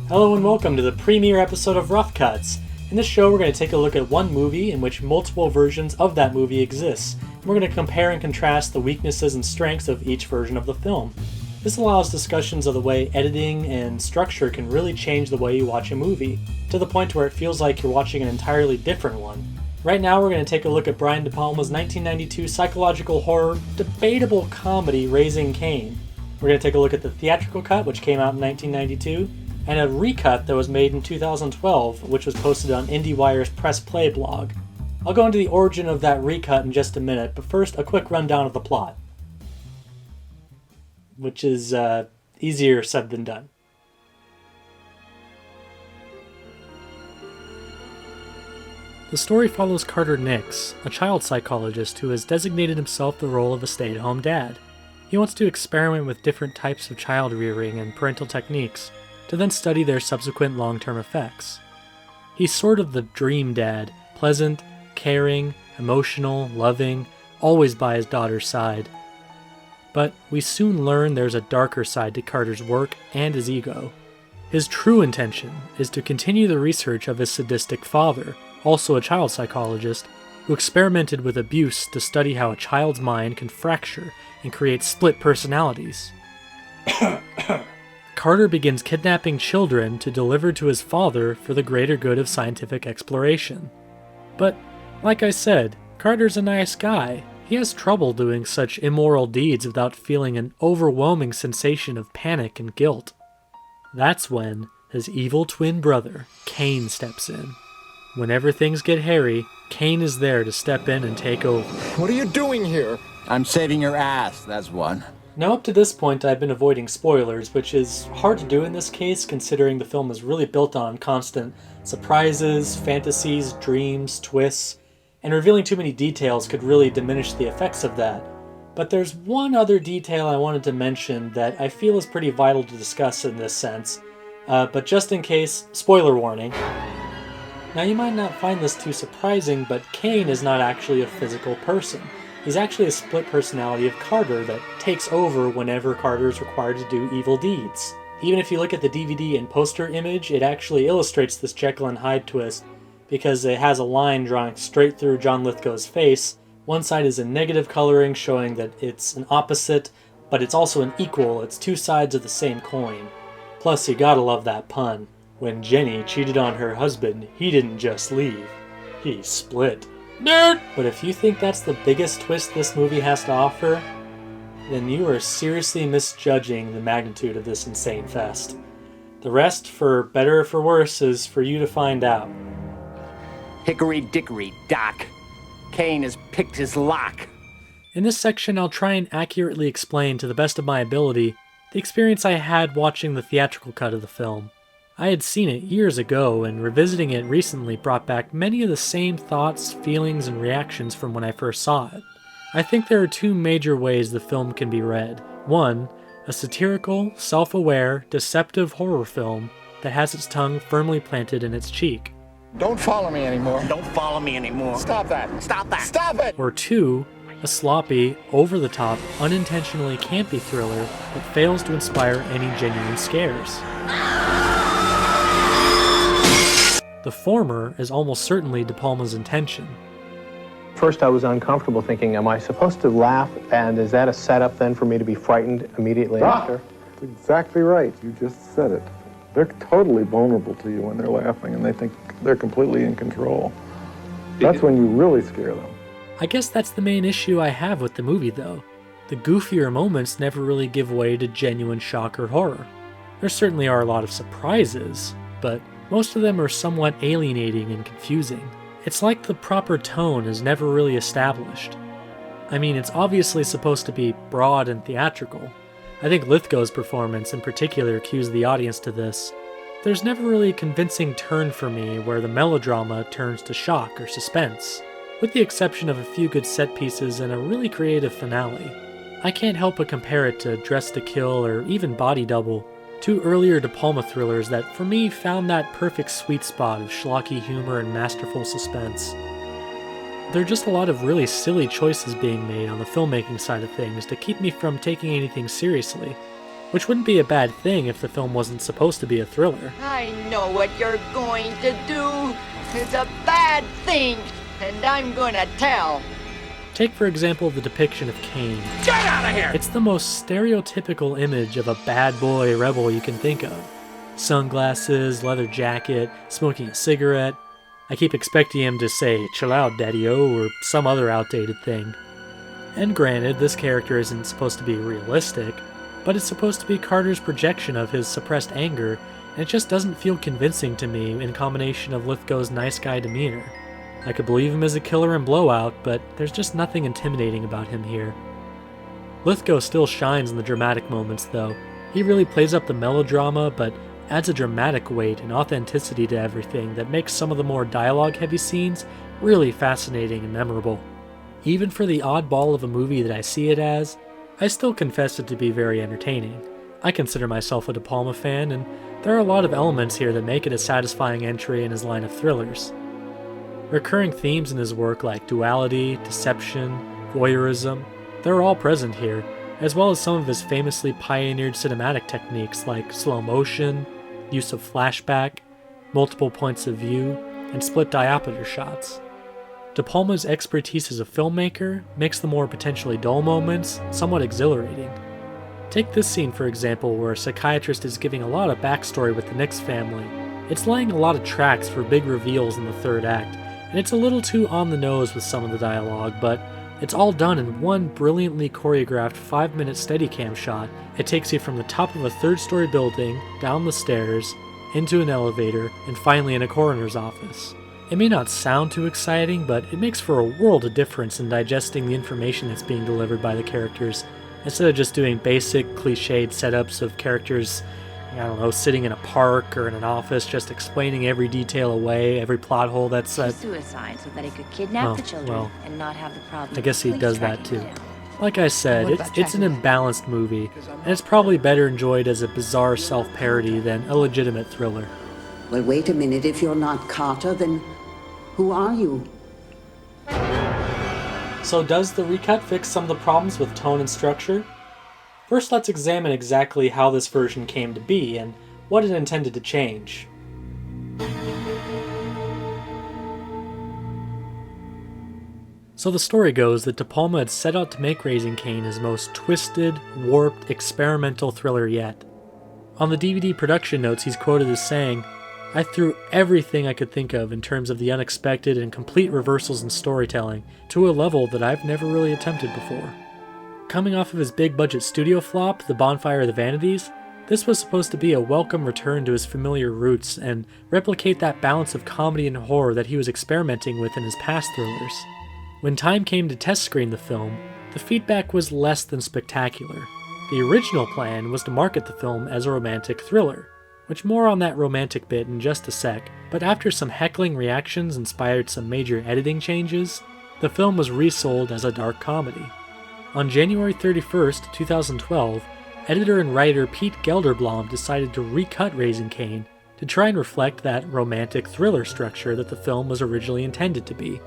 Hello and welcome to the premiere episode of Rough Cuts. In this show we're going to take a look at one movie in which multiple versions of that movie exist. And we're going to compare and contrast the weaknesses and strengths of each version of the film. This allows discussions of the way editing and structure can really change the way you watch a movie, to the point where it feels like you're watching an entirely different one. Right now we're going to take a look at Brian De Palma's 1992 psychological horror, debatable comedy Raising Cain. We're going to take a look at the theatrical cut, which came out in 1992, and a recut that was made in 2012, which was posted on IndieWire's Press Play blog. I'll go into the origin of that recut in just a minute, but first a quick rundown of the plot, which is easier said than done. The story follows Carter Nix, a child psychologist who has designated himself the role of a stay-at-home dad. He wants to experiment with different types of child rearing and parental techniques, to then study their subsequent long-term effects. He's sort of the dream dad, pleasant, caring, emotional, loving, always by his daughter's side. But we soon learn there's a darker side to Carter's work and his ego. His true intention is to continue the research of his sadistic father, also a child psychologist, who experimented with abuse to study how a child's mind can fracture and create split personalities. Carter begins kidnapping children to deliver to his father for the greater good of scientific exploration. But, like I said, Carter's a nice guy. He has trouble doing such immoral deeds without feeling an overwhelming sensation of panic and guilt. That's when his evil twin brother, Cain, steps in. Whenever things get hairy, Cain is there to step in and take over. What are you doing here? I'm saving your ass, that's one. Now up to this point I've been avoiding spoilers, which is hard to do in this case considering the film is really built on constant surprises, fantasies, dreams, twists, and revealing too many details could really diminish the effects of that. But there's one other detail I wanted to mention that I feel is pretty vital to discuss in this sense, but just in case, spoiler warning. Now you might not find this too surprising, but Cain is not actually a physical person. He's actually a split personality of Carter that takes over whenever Carter is required to do evil deeds. Even if you look at the DVD and poster image, it actually illustrates this Jekyll and Hyde twist because it has a line drawing straight through John Lithgow's face. One side is in negative coloring showing that it's an opposite, but it's also an equal. It's two sides of the same coin. Plus, you gotta love that pun. When Jenny cheated on her husband, he didn't just leave. He split. Nerd! But if you think that's the biggest twist this movie has to offer, then you are seriously misjudging the magnitude of this insane fest. The rest, for better or for worse, is for you to find out. Hickory dickory dock. Cain has picked his lock. In this section, I'll try and accurately explain to the best of my ability the experience I had watching the theatrical cut of the film. I had seen it years ago, and revisiting it recently brought back many of the same thoughts, feelings, and reactions from when I first saw it. I think there are two major ways the film can be read. One, a satirical, self-aware, deceptive horror film that has its tongue firmly planted in its cheek. Don't follow me anymore. Don't follow me anymore. Stop that. Stop that. Stop it! Or two, a sloppy, over-the-top, unintentionally campy thriller that fails to inspire any genuine scares. The former is almost certainly De Palma's intention. First I was uncomfortable thinking, am I supposed to laugh, and is that a setup then for me to be frightened immediately after? That's exactly right. You just said it. They're totally vulnerable to you when they're laughing, and they think they're completely in control. That's when you really scare them. I guess that's the main issue I have with the movie, though. The goofier moments never really give way to genuine shock or horror. There certainly are a lot of surprises, but most of them are somewhat alienating and confusing. It's like the proper tone is never really established. I mean, it's obviously supposed to be broad and theatrical. I think Lithgow's performance in particular cues the audience to this. There's never really a convincing turn for me where the melodrama turns to shock or suspense, with the exception of a few good set pieces and a really creative finale. I can't help but compare it to Dressed to Kill or even Body Double, two earlier De Palma thrillers that, for me, found that perfect sweet spot of schlocky humor and masterful suspense. There are just a lot of really silly choices being made on the filmmaking side of things to keep me from taking anything seriously. which wouldn't be a bad thing if the film wasn't supposed to be a thriller. I know what you're going to do. It's a bad thing, and I'm gonna tell. Take, for example, the depiction of Cain. Get out of here! It's the most stereotypical image of a bad boy rebel you can think of. Sunglasses, leather jacket, smoking a cigarette. I keep expecting him to say, "Chill out, daddy-o," or some other outdated thing. And granted, this character isn't supposed to be realistic, but it's supposed to be Carter's projection of his suppressed anger, and it just doesn't feel convincing to me in combination of Lithgow's nice guy demeanor. I could believe him as a killer in Blowout, but there's just nothing intimidating about him here. Lithgow still shines in the dramatic moments, though. He really plays up the melodrama, but adds a dramatic weight and authenticity to everything that makes some of the more dialogue-heavy scenes really fascinating and memorable. Even for the oddball of a movie that I see it as, I still confess it to be very entertaining. I consider myself a De Palma fan, and there are a lot of elements here that make it a satisfying entry in his line of thrillers. Recurring themes in his work like duality, deception, voyeurism, they're all present here, as well as some of his famously pioneered cinematic techniques like slow motion, use of flashback, multiple points of view, and split diopter shots. De Palma's expertise as a filmmaker makes the more potentially dull moments somewhat exhilarating. Take this scene for example, where a psychiatrist is giving a lot of backstory with the Nix family. It's laying a lot of tracks for big reveals in the third act, and it's a little too on the nose with some of the dialogue, but it's all done in one brilliantly choreographed 5-minute Steadicam shot. It takes you from the top of a third-story building, down the stairs, into an elevator, and finally in a coroner's office. It may not sound too exciting, but it makes for a world of difference in digesting the information that's being delivered by the characters, instead of just doing basic, cliched setups of characters, I don't know, sitting in a park or in an office, just explaining every detail away, every plot hole that's suicide so that he could kidnap the children and not have the problem. I guess he does that too. Down. Like I said, it's an imbalanced movie, and it's probably better enjoyed as a bizarre self-parody than a legitimate thriller. Well, wait a minute. If you're not Carter, then who are you? So does the recut fix some of the problems with tone and structure? First, let's examine exactly how this version came to be and what it intended to change. So the story goes that De Palma had set out to make Raising Cain his most twisted, warped, experimental thriller yet. On the DVD production notes, he's quoted as saying, "I threw everything I could think of in terms of the unexpected and complete reversals in storytelling to a level that I've never really attempted before." Coming off of his big-budget studio flop, The Bonfire of the Vanities, this was supposed to be a welcome return to his familiar roots and replicate that balance of comedy and horror that he was experimenting with in his past thrillers. When time came to test screen the film, the feedback was less than spectacular. The original plan was to market the film as a romantic thriller, which more on that romantic bit in just a sec, but after some heckling reactions inspired some major editing changes, the film was resold as a dark comedy. On January 31st, 2012, editor and writer Pete Gelderblom decided to recut Raising Cain to try and reflect that romantic thriller structure that the film was originally intended to be.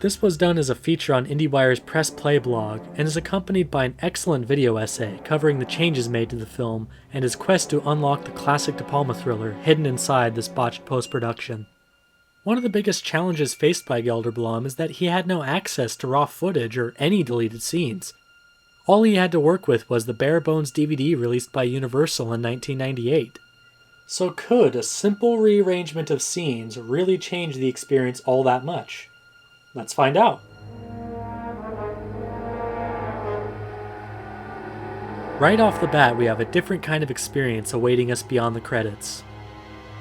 This was done as a feature on IndieWire's Press Play blog and is accompanied by an excellent video essay covering the changes made to the film and his quest to unlock the classic De Palma thriller hidden inside this botched post-production. One of the biggest challenges faced by Gelderblom is that he had no access to raw footage or any deleted scenes. All he had to work with was the bare-bones DVD released by Universal in 1998. So could a simple rearrangement of scenes really change the experience all that much? Let's find out. Right off the bat, we have a different kind of experience awaiting us beyond the credits.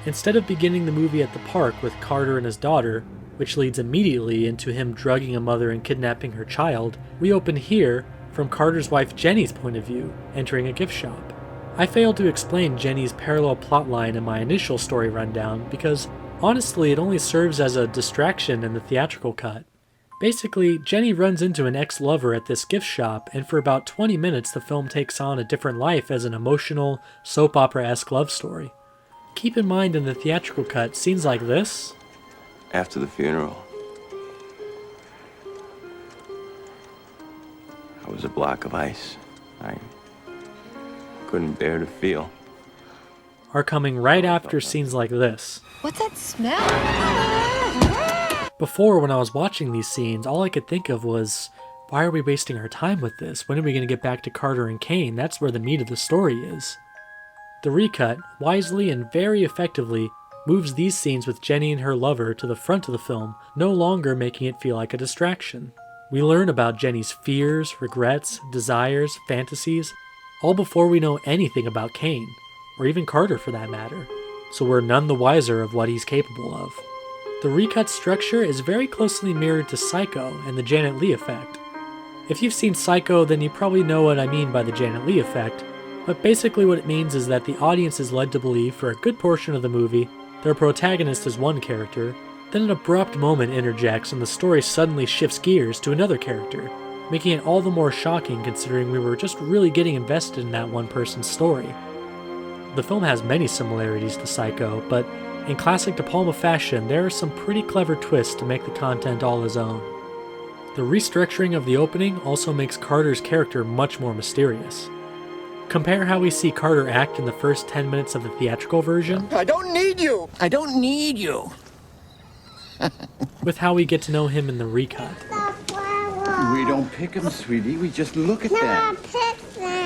Instead of beginning the movie at the park with Carter and his daughter, which leads immediately into him drugging a mother and kidnapping her child, we open here from Carter's wife Jenny's point of view, entering a gift shop. I failed to explain Jenny's parallel plotline in my initial story rundown because, honestly, it only serves as a distraction in the theatrical cut. Basically, Jenny runs into an ex-lover at this gift shop, and for about 20 minutes the film takes on a different life as an emotional, soap opera-esque love story. Keep in mind in the theatrical cut, scenes like this... After the funeral, I was a block of ice. I couldn't bear to feel. are coming right after scenes like this. What's that smell? Before, when I was watching these scenes, all I could think of was, why are we wasting our time with this? When are we going to get back to Carter and Cain? That's where the meat of the story is. The recut, wisely and very effectively, moves these scenes with Jenny and her lover to the front of the film, no longer making it feel like a distraction. We learn about Jenny's fears, regrets, desires, fantasies, all before we know anything about Cain, or even Carter for that matter, so we're none the wiser of what he's capable of. The recut structure is very closely mirrored to Psycho and the Janet Leigh effect. If you've seen Psycho, then you probably know what I mean by the Janet Leigh effect, but basically what it means is that the audience is led to believe for a good portion of the movie their protagonist is one character, then an abrupt moment interjects and the story suddenly shifts gears to another character, making it all the more shocking considering we were just really getting invested in that one person's story. The film has many similarities to Psycho, but in classic De Palma fashion, there are some pretty clever twists to make the content all his own. The restructuring of the opening also makes Carter's character much more mysterious. Compare how we see Carter act in the first 10 minutes of the theatrical version. I don't need you. I don't need you. With how we get to know him in the recut. We don't pick them, sweetie. We just look at them.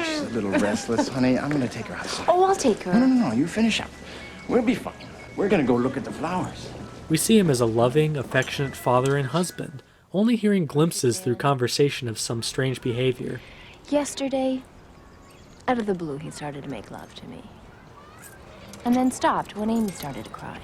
She's a little restless, honey. I'm going to take her outside. Oh, I'll take her. No. You finish up. We'll be fine. We're going to go look at the flowers. We see him as a loving, affectionate father and husband, only hearing glimpses through conversation of some strange behavior. Yesterday, out of the blue, he started to make love to me. And then stopped when Amy started to cry.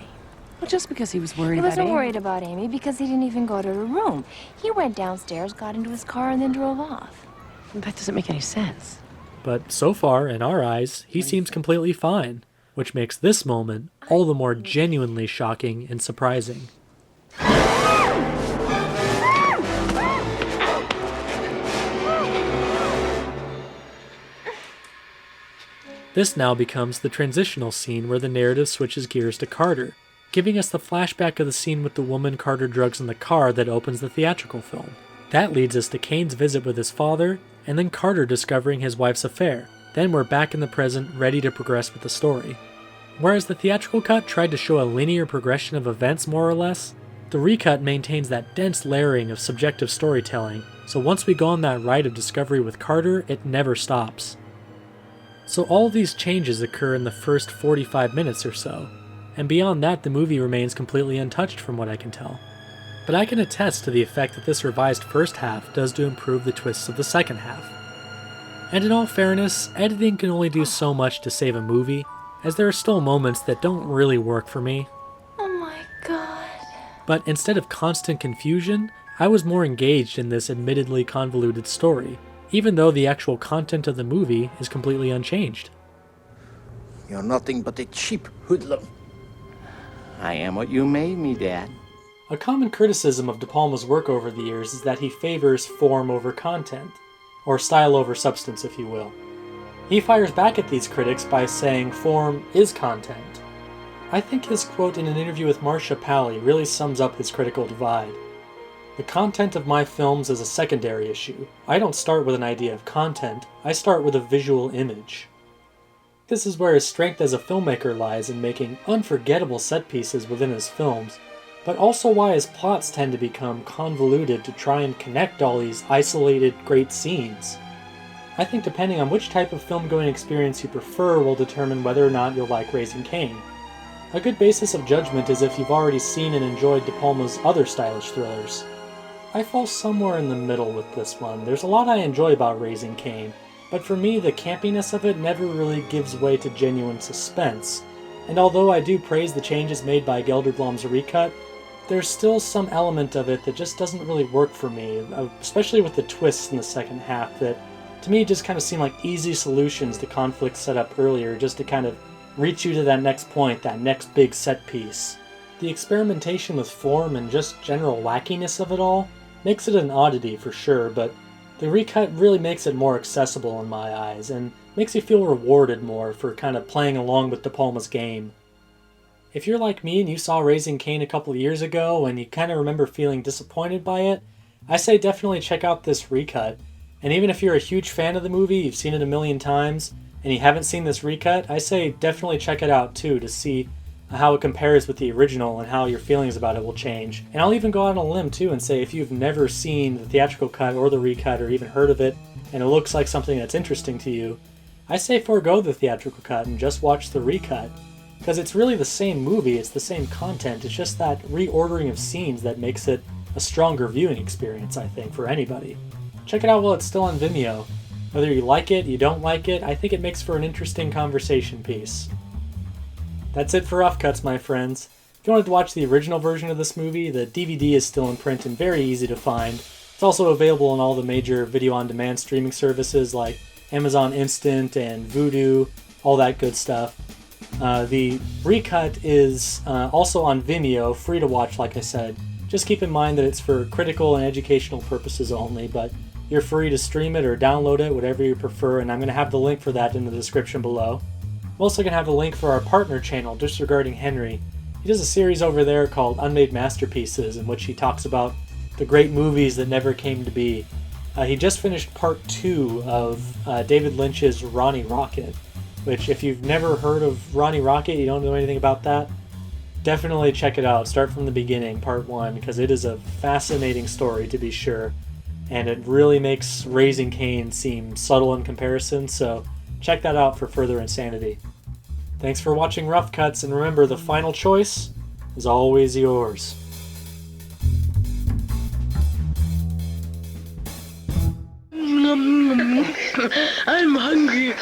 Well, just because he was worried He about wasn't Amy. worried about Amy because he didn't even go to her room. He went downstairs, got into his car, and then drove off. That doesn't make any sense. But so far, in our eyes, he seems completely fine, which makes this moment all the more genuinely shocking and surprising. This now becomes the transitional scene where the narrative switches gears to Carter, giving us the flashback of the scene with the woman Carter drugs in the car that opens the theatrical film. That leads us to Cain's visit with his father, and then Carter discovering his wife's affair. Then we're back in the present, ready to progress with the story. Whereas the theatrical cut tried to show a linear progression of events more or less, the recut maintains that dense layering of subjective storytelling, so once we go on that ride of discovery with Carter, it never stops. So all these changes occur in the first 45 minutes or so, and beyond that the movie remains completely untouched from what I can tell. But I can attest to the effect that this revised first half does to improve the twists of the second half. And in all fairness, editing can only do so much to save a movie, as there are still moments that don't really work for me. Oh my god. But instead of constant confusion, I was more engaged in this admittedly convoluted story, even though the actual content of the movie is completely unchanged. You're nothing but a cheap hoodlum. I am what you made me, Dad. A common criticism of De Palma's work over the years is that he favors form over content, or style over substance, if you will. He fires back at these critics by saying form is content. I think his quote in an interview with Marsha Pally really sums up his critical divide. The content of my films is a secondary issue. I don't start with an idea of content, I start with a visual image. This is where his strength as a filmmaker lies in making unforgettable set pieces within his films, but also why his plots tend to become convoluted to try and connect all these isolated, great scenes. I think depending on which type of film-going experience you prefer will determine whether or not you'll like Raising Cain. A good basis of judgment is if you've already seen and enjoyed De Palma's other stylish thrillers. I fall somewhere in the middle with this one. There's a lot I enjoy about Raising Cain, but for me the campiness of it never really gives way to genuine suspense, and although I do praise the changes made by Gelderblom's recut, there's still some element of it that just doesn't really work for me, especially with the twists in the second half that to me just kind of seem like easy solutions to conflicts set up earlier just to kind of reach you to that next point, that next big set piece. The experimentation with form and just general wackiness of it all makes it an oddity for sure, but the recut really makes it more accessible in my eyes, and makes you feel rewarded more for kind of playing along with De Palma's game. If you're like me and you saw Raising Cain a couple of years ago and you kind of remember feeling disappointed by it, I say definitely check out this recut. And even if you're a huge fan of the movie, you've seen it a million times, and you haven't seen this recut, I say definitely check it out too to see how it compares with the original and how your feelings about it will change. And I'll even go out on a limb too and say if you've never seen the theatrical cut or the recut or even heard of it, and it looks like something that's interesting to you, I say forego the theatrical cut and just watch the recut. Because it's really the same movie, it's the same content, it's just that reordering of scenes that makes it a stronger viewing experience, I think, for anybody. Check it out while it's still on Vimeo. Whether you like it, you don't like it, I think it makes for an interesting conversation piece. That's it for Rough Cuts, my friends. If you wanted to watch the original version of this movie, the DVD is still in print and very easy to find. It's also available on all the major video-on-demand streaming services like Amazon Instant and Vudu, all that good stuff. The recut is also on Vimeo, free to watch like I said. Just keep in mind that it's for critical and educational purposes only, but you're free to stream it or download it, whatever you prefer, and I'm going to have the link for that in the description below. I'm also going to have a link for our partner channel, Disregarding Henry. He does a series over there called Unmade Masterpieces, in which he talks about the great movies that never came to be. He just finished part 2 of David Lynch's Ronnie Rocket, which if you've never heard of Ronnie Rocket, you don't know anything about that, definitely check it out. Start from the beginning, part 1, because it is a fascinating story to be sure, and it really makes Raising Cain seem subtle in comparison, so check that out for further insanity. Thanks for watching Rough Cuts, and remember, the final choice is always yours. I'm hungry.